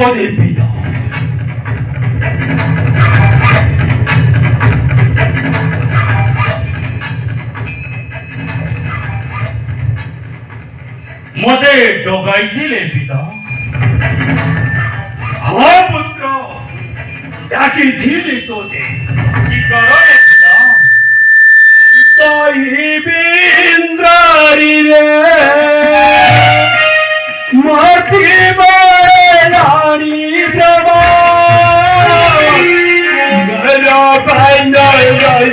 বিপদে পিতা। মতে ডগাই দিলে পিতা। হা পুত্র ডাকি দিলি তোদের কি কারণে পিতা? ইন্দ্রারি রে মাতি বাড়ি প্রভা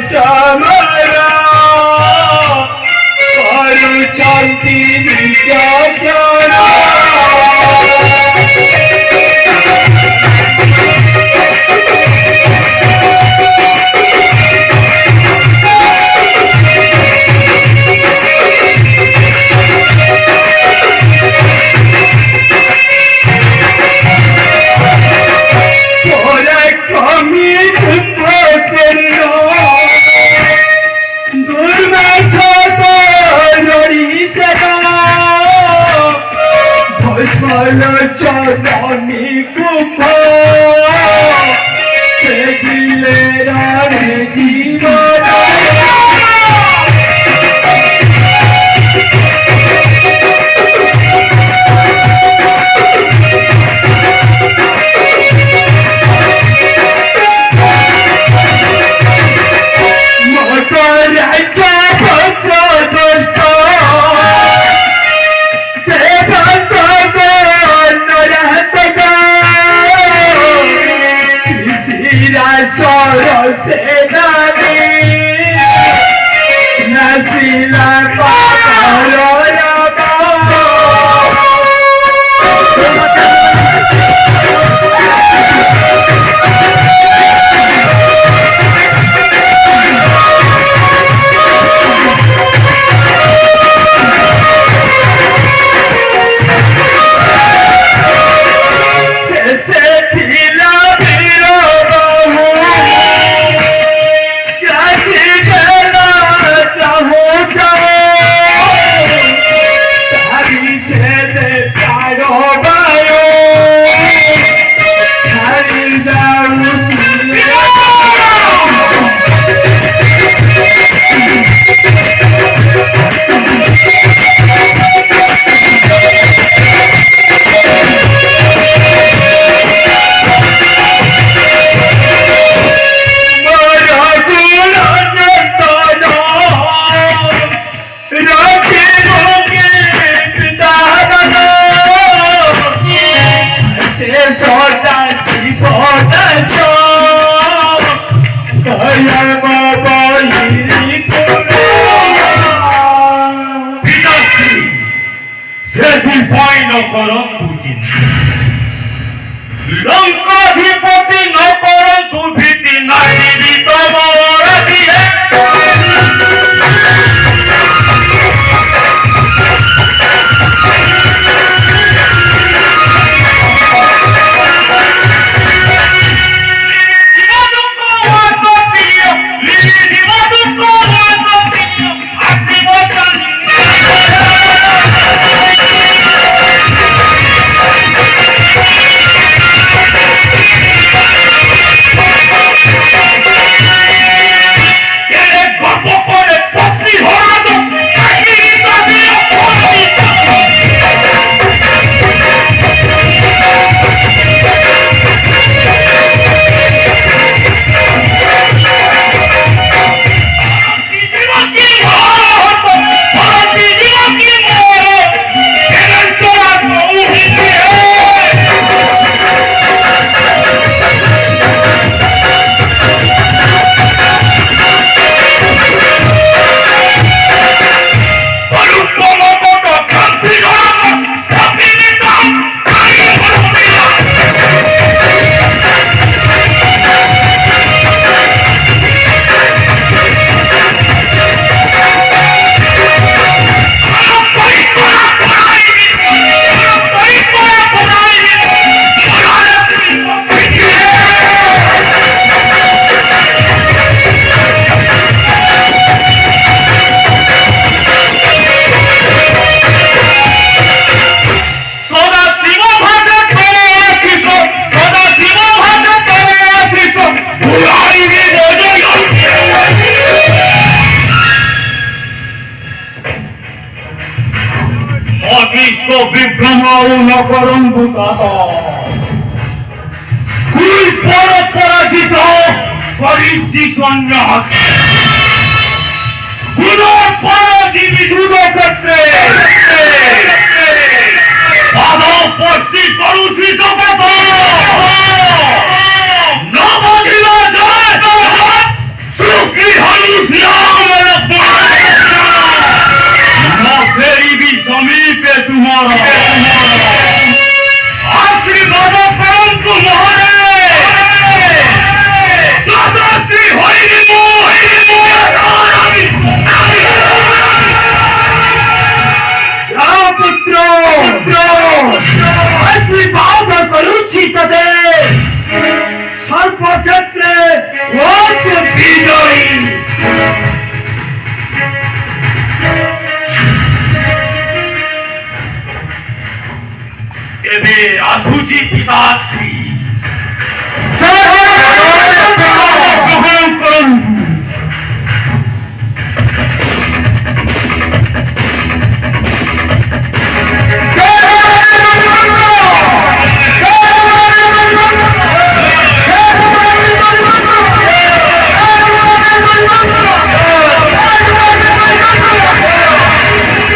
সমরা পারু শান্তি বিচার চরণী কুফা পেছিলে রানে জীবন se dani nasila parora লঙ্কাধিপতি নকরন্তু ভীতি নারী তোমার দিয়ে বিভ্রম ন করন্তু তত কুল পরাজিত করিছি সন্ন্যাস গুণ পরাজীবী যুদ্ধক্ষেত্রে বাধা উপস্থি করুছি জগত নবধিলা জয় সুখী হলু শ্যাম ফেরিবি সমীপে তুমার আশীর্বাদ করন্তু মহারে দাদাশ্রী হইনি পুত্র আশীর্বাদ করুছি তোদের সর্বক্ষেত্রে বিজয়ী তেবে আসুচি পিতাশ্রী